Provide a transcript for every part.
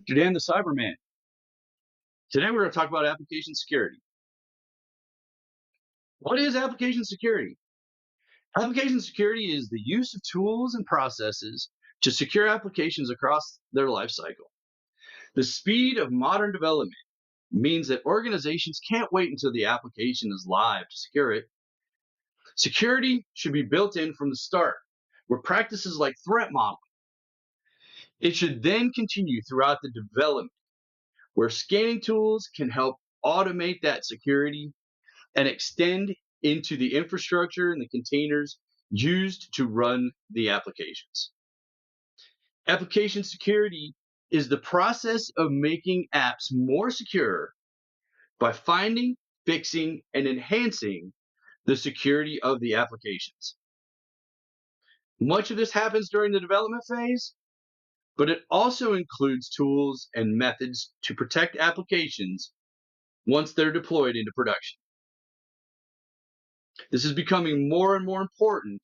Today I'm the Cyberman. Today we're going to talk about application security. What is application security? Application security is the use of tools and processes to secure applications across their life cycle. The speed of modern development means that organizations can't wait until the application is live to secure it. Security should be built in from the start, where practices like threat modeling. It should then continue throughout the development, where scanning tools can help automate that security and extend into the infrastructure and the containers used to run the applications. Application security is the process of making apps more secure by finding, fixing, and enhancing the security of the applications. Much of this happens during the development phase, but it also includes tools and methods to protect applications once they're deployed into production. This is becoming more and more important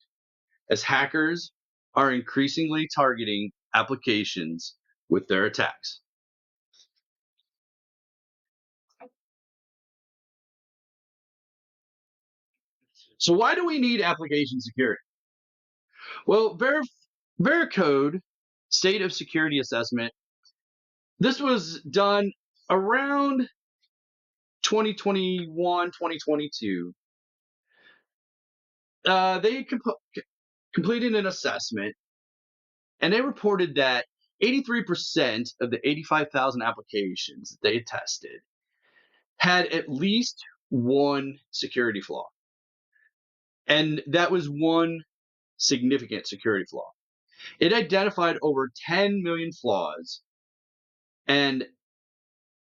as hackers are increasingly targeting applications with their attacks. So, why do we need application security? Well, Vericode State of Security Assessment. This was done around 2021, 2022. They completed an assessment and they reported that 83% of the 85,000 applications that they tested had at least one security flaw. And that was one significant security flaw. It identified over 10 million flaws, and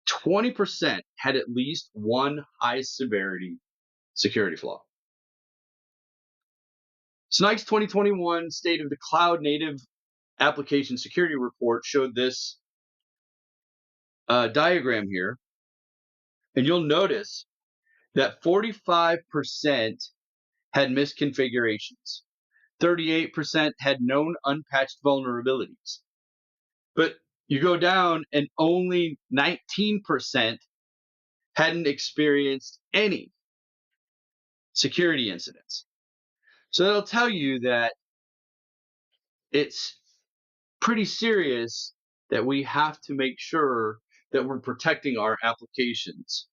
20% had at least one high severity security flaw. Snike's 2021 State of the Cloud Native Application Security Report showed this diagram here, and you'll notice that 45% had misconfigurations. 38% had known unpatched vulnerabilities. But you go down and only 19% hadn't experienced any security incidents. So that'll tell you that it's pretty serious that we have to make sure that we're protecting our applications.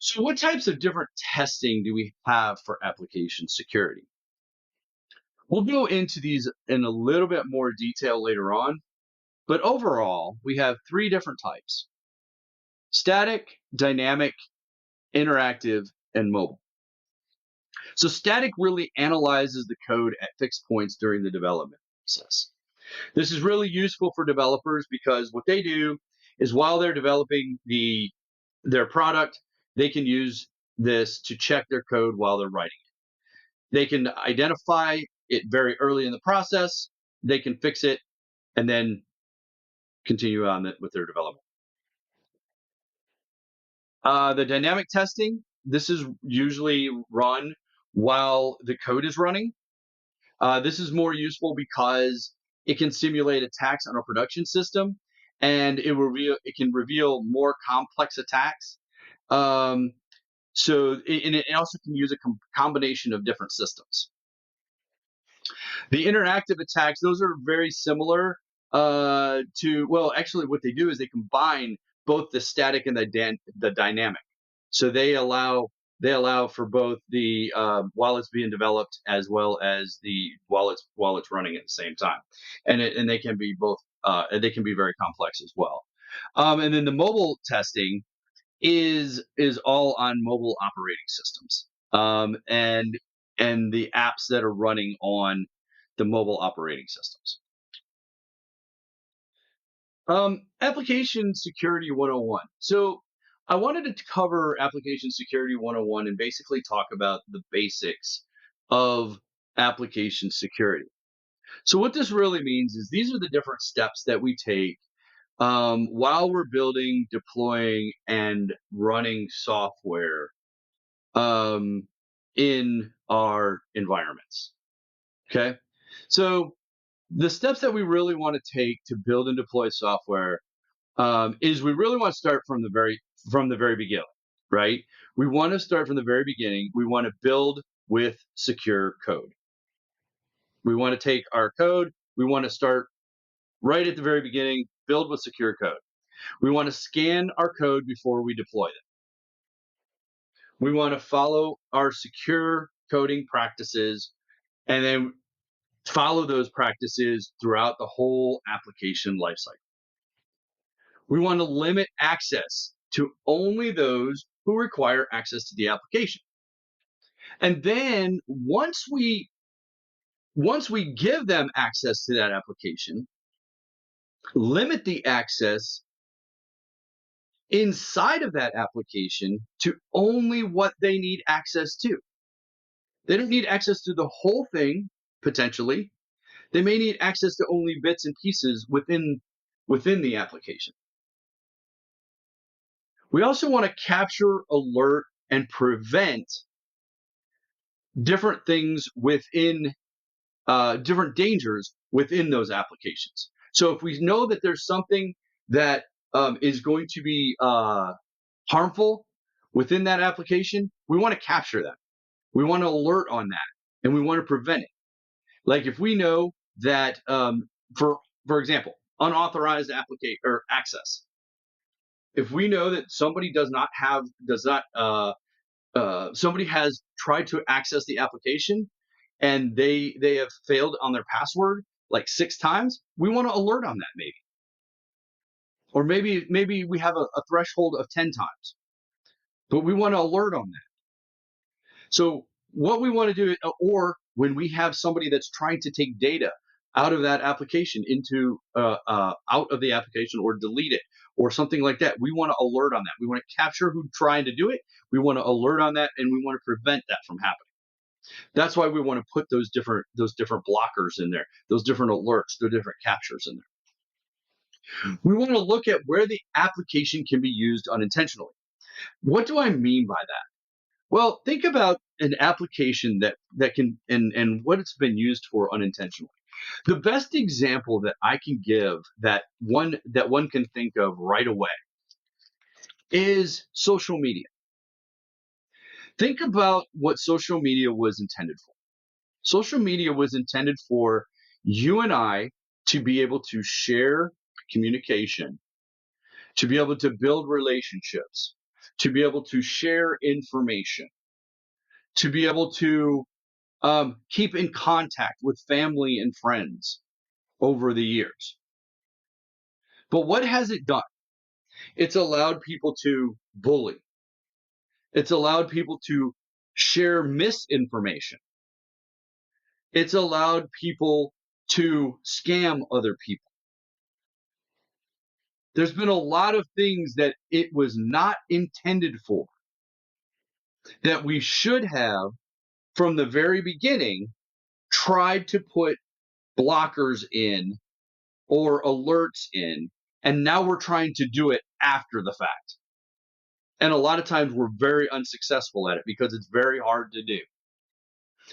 So, what types of different testing do we have for application security? We'll go into these in a little bit more detail later on, but overall, we have three different types: static, dynamic, interactive, and mobile. So, static really analyzes the code at fixed points during the development process. This is really useful for developers because what they do is while they're developing their product, they can use this to check their code while they're writing it. They can identify it very early in the process, they can fix it, and then continue on with their development. The dynamic testing, this is usually run while the code is running. This is more useful because it can simulate attacks on a production system, and it can reveal more complex attacks. Um, and it also can use a combination of different systems. The interactive attacks, those are very similar to, well, actually, what they do is they combine both the static and the dynamic. So they allow for both the while it's being developed as well as the while it's running at the same time, and they can be both they can be very complex as well. And then the mobile testing is all on mobile operating systems, and the apps that are running on the mobile operating systems. Application Security 101. So I wanted to cover Application Security 101 and basically talk about the basics of application security. So what this really means is these are the different steps that we take while we're building, deploying, and running software um, in our environments. Okay. So the steps that we really want to take to build and deploy software is we really want to start from the very beginning, right? We want to start from the very beginning. We want to build with secure code. We want to take our code. We want to start right at the very beginning. Build with secure code. We want to scan our code before we deploy it. We want to follow our secure coding practices and then follow those practices throughout the whole application lifecycle. We want to limit access to only those who require access to the application. And then once we give them access to that application, limit the access inside of that application to only what they need access to. They don't need access to the whole thing potentially. They may need access to only bits and pieces within the application. We also want to capture, alert, and prevent different things within different dangers within those applications. So if we know that there's something that is going to be harmful within that application, we want to capture that. We want to alert on that, and we want to prevent it. Like if we know that, for example, unauthorized applicate or access. If we know that somebody does not somebody has tried to access the application and they have failed on their password like 6 times, we want to alert on that maybe, or maybe we have a threshold of 10 times, but we want to alert on that. So what we want to do, or when we have somebody that's trying to take data out of that application into out of the application or delete it or something like that, we want to alert on that. We want to capture who's trying to do it. We want to alert on that, and we want to prevent that from happening. That's why we want to put those different blockers in there, those different alerts, the different captures in there. We want to look at where the application can be used unintentionally. What do I mean by that? Well, think about an application that can and what it's been used for unintentionally. The best example that I can give that one can think of right away is social media. Think about what social media was intended for. Social media was intended for you and I to be able to share communication, to be able to build relationships, to be able to share information, to be able to keep in contact with family and friends over the years. But what has it done? It's allowed people to bully. It's allowed people to share misinformation. It's allowed people to scam other people. There's been a lot of things that it was not intended for that we should have, from the very beginning, tried to put blockers in or alerts in, and now we're trying to do it after the fact. And a lot of times we're very unsuccessful at it because it's very hard to do.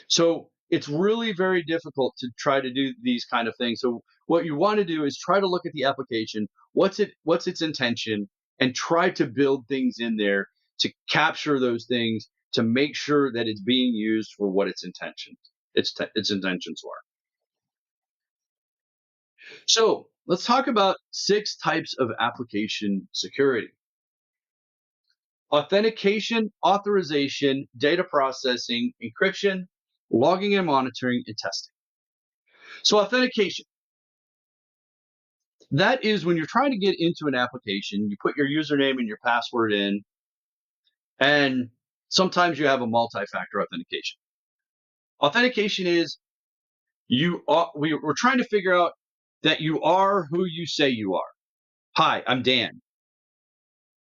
So it's really very difficult to try to do these kind of things. So what you want to do is try to look at the application, what's its intention, and try to build things in there to capture those things to make sure that it's being used for what its intentions were. So let's talk about 6 types of application security: authentication, authorization, data processing, encryption, logging and monitoring, and testing. So authentication, that is when you're trying to get into an application, you put your username and your password in, and sometimes you have a multi-factor authentication. Authentication is we're trying to figure out that you are who you say you are. Hi, I'm Dan.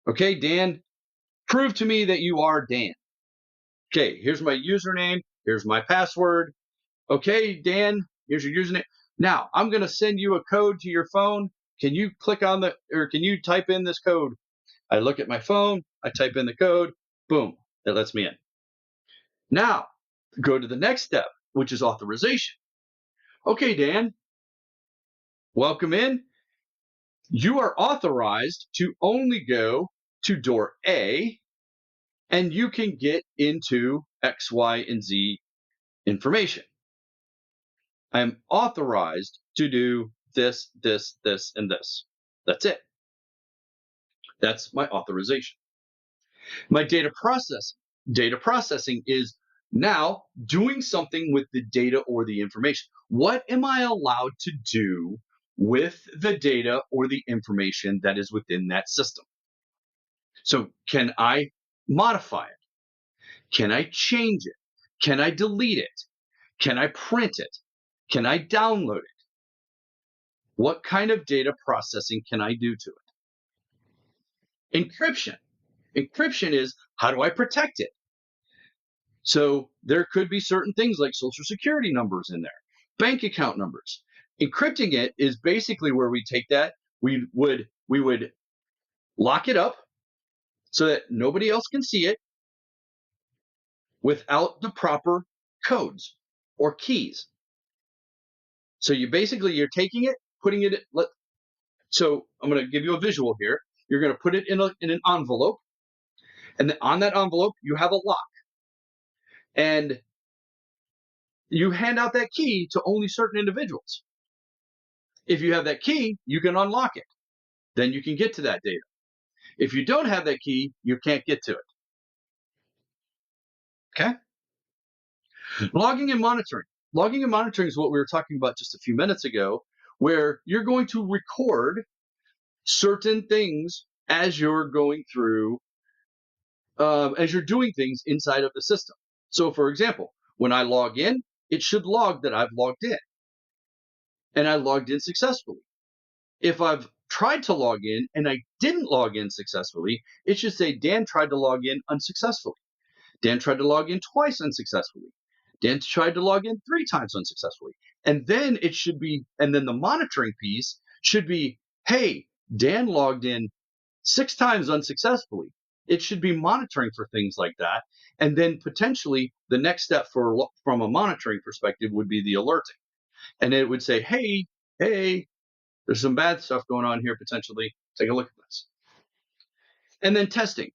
Okay, Dan, prove to me that you are Dan. Okay, here's my username. Here's my password. Okay, Dan, here's your username. Now, I'm going to send you a code to your phone. Can you can you type in this code? I look at my phone, I type in the code, boom, it lets me in. Now, go to the next step, which is authorization. Okay, Dan, welcome in. You are authorized to only go to door A, and you can get into X, Y, and Z information. I am authorized to do this, this, this, and this. That's it. That's my authorization. My data processing is now doing something with the data or the information. What am I allowed to do with the data or the information that is within that system? So, can I modify it? Can I change it? Can I delete it? Can I print it? Can I download it? What kind of data processing can I do to it? Encryption. Encryption is, how do I protect it? So there could be certain things like social security numbers in there, bank account numbers. Encrypting it is basically where we take that, we would lock it up so that nobody else can see it without the proper codes or keys. So you're taking it, putting it. So I'm going to give you a visual here. You're going to put it in an envelope, and then on that envelope you have a lock, and you hand out that key to only certain individuals. If you have that key, you can unlock it. Then you can get to that data. If you don't have that key, you can't get to it. Okay? Logging and monitoring. Logging and monitoring is what we were talking about just a few minutes ago, where you're going to record certain things as you're going through, as you're doing things inside of the system. So, for example, when I log in, it should log that I've logged in and I logged in successfully. If I've tried to log in and I didn't log in successfully, it should say Dan tried to log in unsuccessfully. Dan tried to log in twice unsuccessfully. Dan tried to log in 3 times unsuccessfully. And then the monitoring piece should be, hey, Dan logged in 6 times unsuccessfully. It should be monitoring for things like that. And then potentially the next step from a monitoring perspective would be the alerting. And it would say, hey, there's some bad stuff going on here potentially. Take a look at this. And then testing.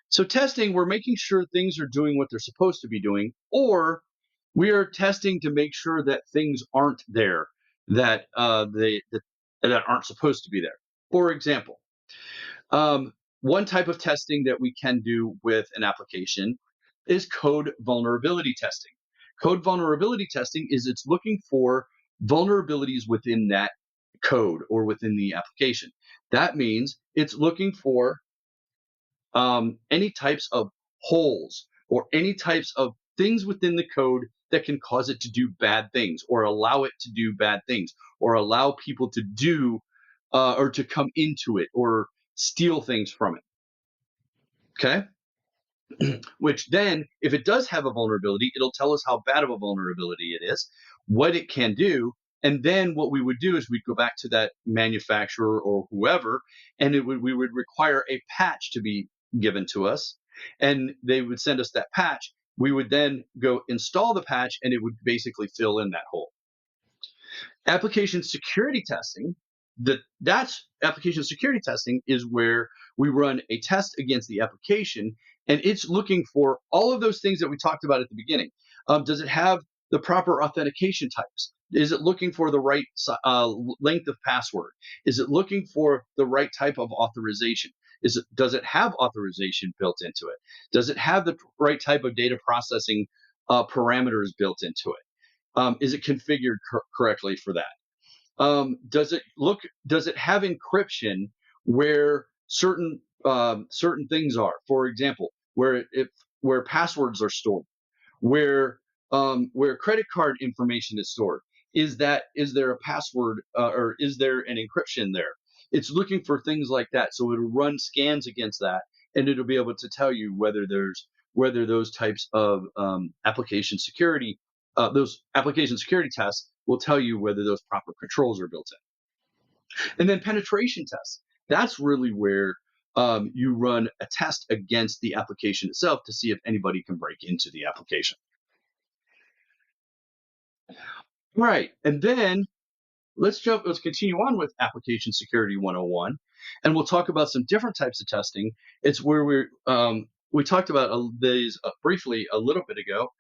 So testing, we're making sure things are doing what they're supposed to be doing, or we are testing to make sure that things aren't there that aren't supposed to be there. For example, one type of testing that we can do with an application is code vulnerability testing. Code vulnerability testing is it's looking for vulnerabilities within that code or within the application. That means it's looking for any types of holes or any types of things within the code that can cause it to do bad things or allow it to do bad things or allow people to do or to come into it or steal things from it. Okay. Which then, if it does have a vulnerability, it'll tell us how bad of a vulnerability it is, what it can do. And then what we would do is we'd go back to that manufacturer or whoever, and we would require a patch to be given to us. And they would send us that patch. We would then go install the patch, and it would basically fill in that hole. Application security testing, that's application security testing is where we run a test against the application, and it's looking for all of those things that we talked about at the beginning. Does it have the proper authentication types? Is it looking for the right length of password? Is it looking for the right type of authorization? Does it have authorization built into it? Does it have the right type of data processing parameters built into it? Is it configured correctly for that? Does it have encryption where certain things are? For example, where passwords are stored, where credit card information is stored. Is there a password or is there an encryption there? It's looking for things like that, so it'll run scans against that, and it'll be able to tell you whether those types of those application security tests will tell you whether those proper controls are built in. And then penetration tests. That's really where you run a test against the application itself to see if anybody can break into the application. Right. And then let's continue on with application security 101, and we'll talk about some different types of testing. It's where we talked about these briefly a little bit ago.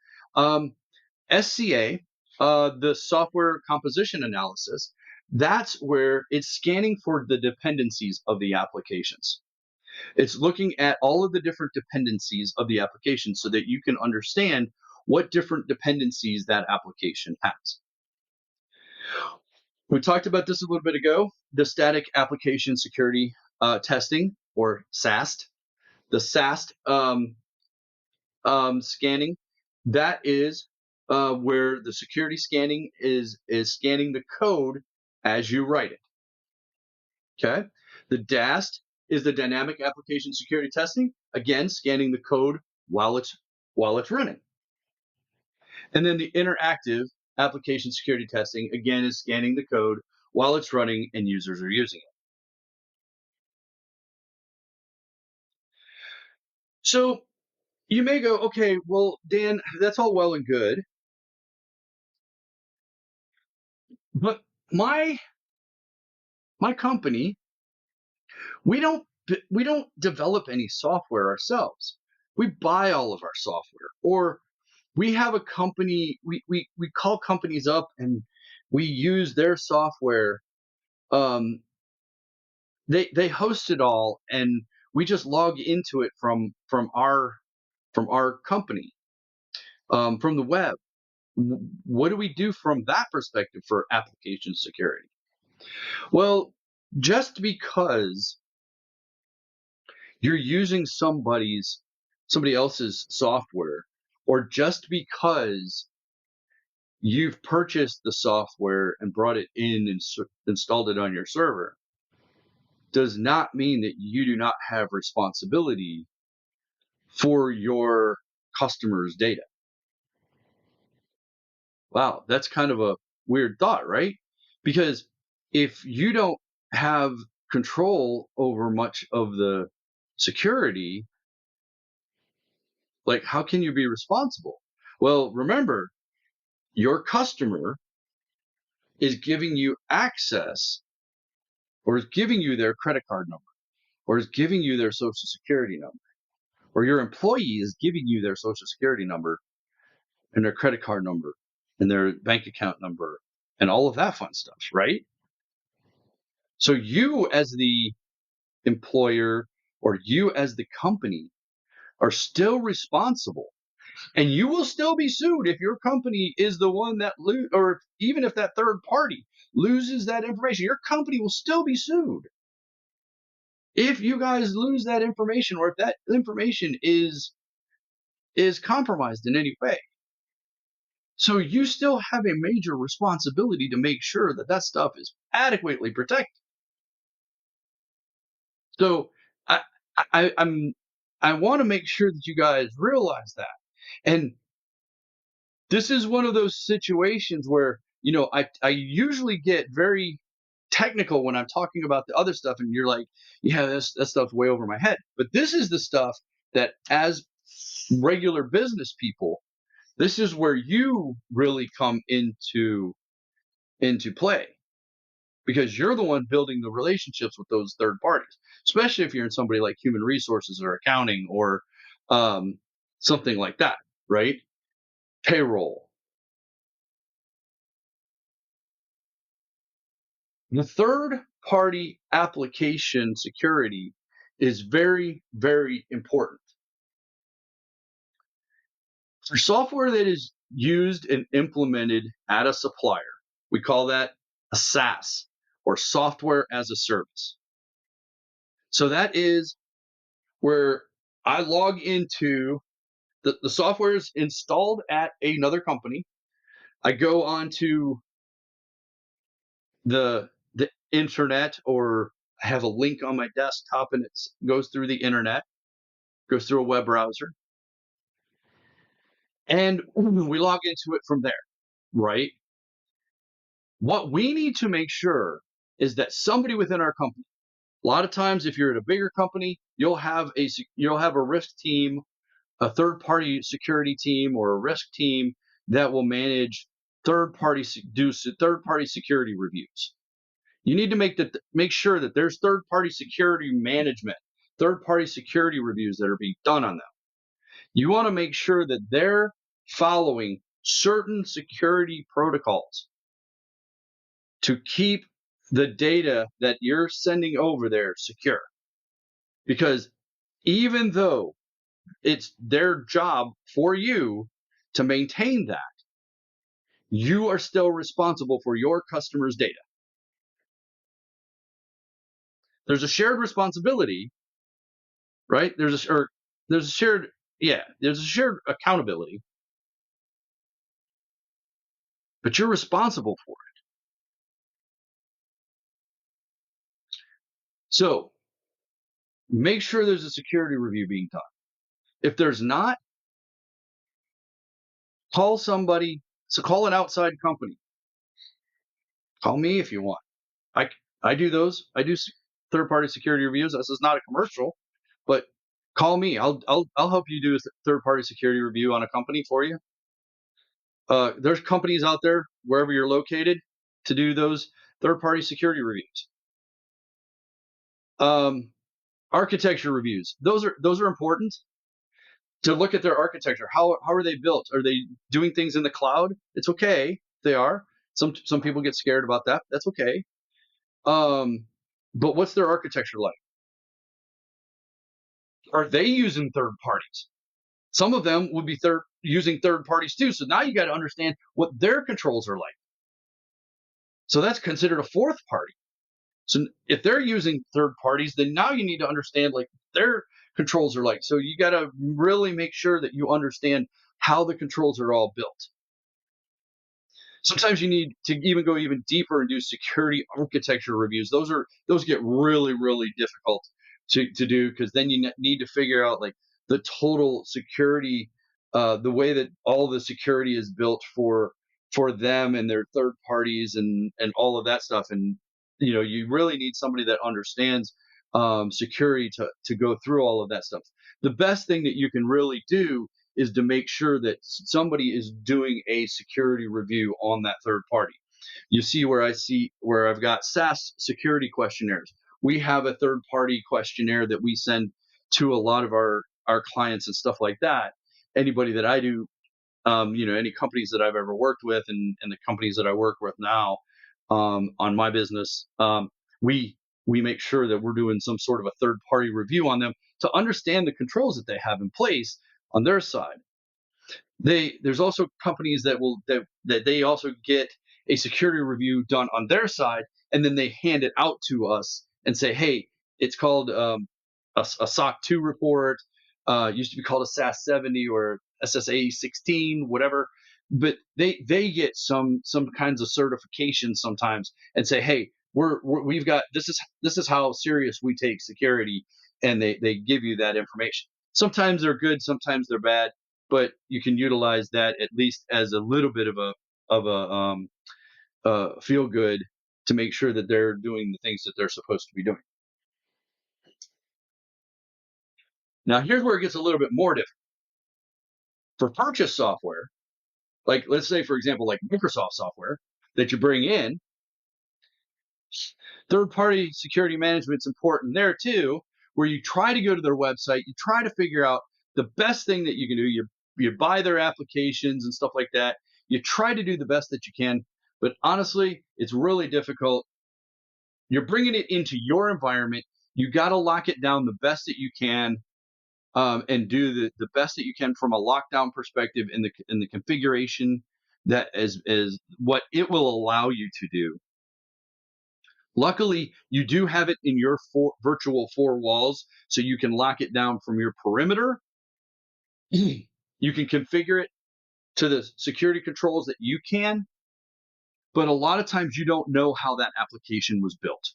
SCA, the software composition analysis, that's where it's scanning for the dependencies of the applications. It's looking at all of the different dependencies of the application so that you can understand what different dependencies that application has. We talked about this a little bit ago, the static application security testing, or SAST. The SAST scanning, that is where the security scanning is scanning the code as you write it. Okay. The DAST is the dynamic application security testing, again scanning the code while it's running. And then the interactive application security testing, again, is scanning the code while it's running and users are using it. So you may go, okay, well, Dan, that's all well and good, but my my company, we don't develop any software ourselves. We buy all of our software, or we have a company. We call companies up and we use their software. Um, they host it all, and we just log into it from our company, from the web. What do we do from that perspective for application security? Well, just because you're using somebody else's software, or just because you've purchased the software and brought it in and installed it on your server, does not mean that you do not have responsibility for your customers' data. Wow, that's kind of a weird thought, right? Because if you don't have control over much of the security, like how can you be responsible? Well, remember, your customer is giving you access, or is giving you their credit card number, or is giving you their social security number, or your employee is giving you their social security number and their credit card number and their bank account number and all of that fun stuff, right? So you as the employer, or you as the company, are still responsible, and you will still be sued if your company is the one that or even if that third party loses that information. Your company will still be sued if you guys lose that information, or if that information is compromised in any way. So you still have a major responsibility to make sure that that stuff is adequately protected. So I, I want to make sure that you guys realize that. And this is one of those situations where, I usually get very technical when I'm talking about the other stuff, and you're like, yeah, that stuff's way over my head. But this is the stuff that, as regular business people, this is where you really come into play, because you're the one building the relationships with those third parties, especially if you're in somebody like human resources or accounting, or um, something like that, right? Payroll. The third party application security is very, very important. For software that is used and implemented at a supplier, we call that a SaaS, or software as a service. So that is where I log into the software is installed at another company. I go onto the internet, or I have a link on my desktop, and it goes through the internet, goes through a web browser, and we log into it from there, right? What we need to make sure is that somebody within our company, A lot of times, if you're at a bigger company, you'll have a risk team, a third party security team, or a risk team that will manage third party security reviews. You need to make sure that there's third party security management, third party security reviews that are being done on them. You want to make sure that they're following certain security protocols to keep the data that you're sending over there secure. Because even though it's their job for you to maintain that, you are still responsible for your customers' data. There's a shared responsibility, right? There's a shared there's a shared accountability, but you're responsible for it. So make sure there's a security review being done. If there's not, call somebody. So call an outside company. Call me if you want. I I do those. I do third party security reviews. This is not a commercial, but call me. I'll help you do a third party security review on a company for you. There's companies out there wherever you're located to do those third party security reviews. Um, Architecture reviews. Those are important to look at their architecture. How are they built? Are they doing things in the cloud? It's okay if they are. Some people get scared about that. That's okay. Um, but what's their architecture like? Are they using third parties? Some of them would be using third parties too. So now you got to understand what their controls are like. So that's considered a fourth party. So if they're using third parties, then now you need to understand like their controls are like. So you got to really make sure that you understand how the controls are all built. Sometimes you need to even go even deeper and do security architecture reviews. Those get really difficult to do because then you need to figure out like the total security, the way that all the security is built for them and their third parties and all of that stuff. And you really need somebody that understands security to go through all of that stuff. The best thing that you can really do is to make sure that somebody is doing a security review on that third party. You see where I've got SaaS security questionnaires. We have a third party questionnaire that we send to a lot of our clients and stuff like that. Anybody that I do, any companies that I've ever worked with and the companies that I work with now on my business, we make sure that we're doing some sort of a third party review on them to understand the controls that they have in place on their side. There's also companies that they also get a security review done on their side, and then they hand it out to us and say, hey, it's called a SOC 2 report. Used to be called a SAS 70 or SSA 16, whatever. But they get some kinds of certifications sometimes and say, hey, we've got this is how serious we take security, and they give you that information. Sometimes they're good, sometimes they're bad, but you can utilize that at least as a little bit of a feel good to make sure that they're doing the things that they're supposed to be doing. Now, here's where it gets a little bit more difficult. For purchase software, like let's say, for example, like Microsoft software that you bring in, third party security management's important there too, where you try to go to their website, you try to figure out the best thing that you can do. You buy their applications and stuff like that. You try to do the best that you can, but honestly, it's really difficult. You're bringing it into your environment. You got to lock it down the best that you can, and do the best that you can from a lockdown perspective in the configuration that is what it will allow you to do. Luckily, you do have it in your virtual four walls, so you can lock it down from your perimeter. You can configure it to the security controls that you can, but a lot of times you don't know how that application was built.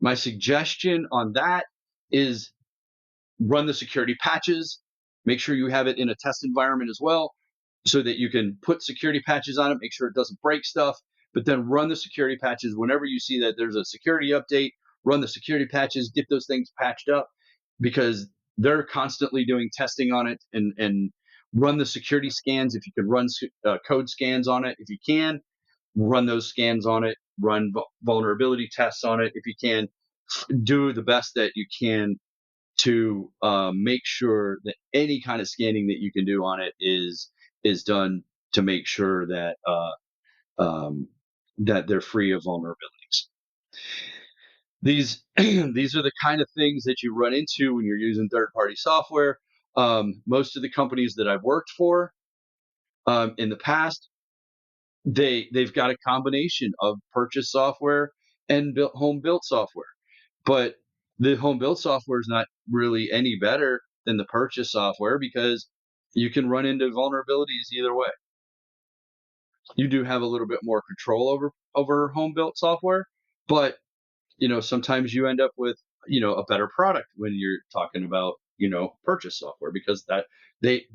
My suggestion on that is run the security patches, make sure you have it in a test environment as well, so that you can put security patches on it, make sure it doesn't break stuff, but then run the security patches whenever you see that there's a security update run the security patches, get those things patched up, because they're constantly doing testing on it, and run the security scans if you can run code scans on it if you can run those scans on it, run vulnerability tests on it if you can, do the best that you can to make sure that any kind of scanning that you can do on it is done to make sure that they're free of vulnerabilities. These these are the kind of things that you run into when you're using third party software. Most of the companies that I've worked for in the past, they've got a combination of purchase software and home built software, but the home built software is not really any better than the purchase software because you can run into vulnerabilities either way. You do have a little bit more control over home built software, but sometimes you end up with a better product when you're talking about purchase software, because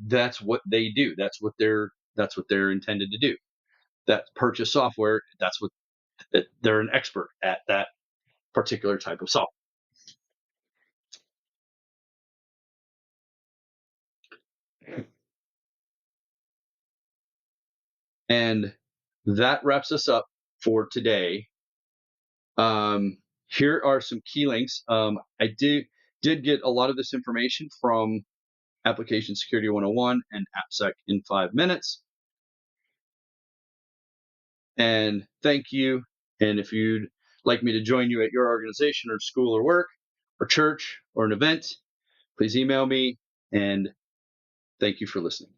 that's what they do. That's what they're intended to do. That purchase software, that's what they're an expert at, that particular type of software. And that wraps us up for today. Here are some key links. I did get a lot of this information from Application Security 101 and AppSec in 5 minutes. And thank you. And if you'd like me to join you at your organization or school or work or church or an event, please email me. And thank you for listening.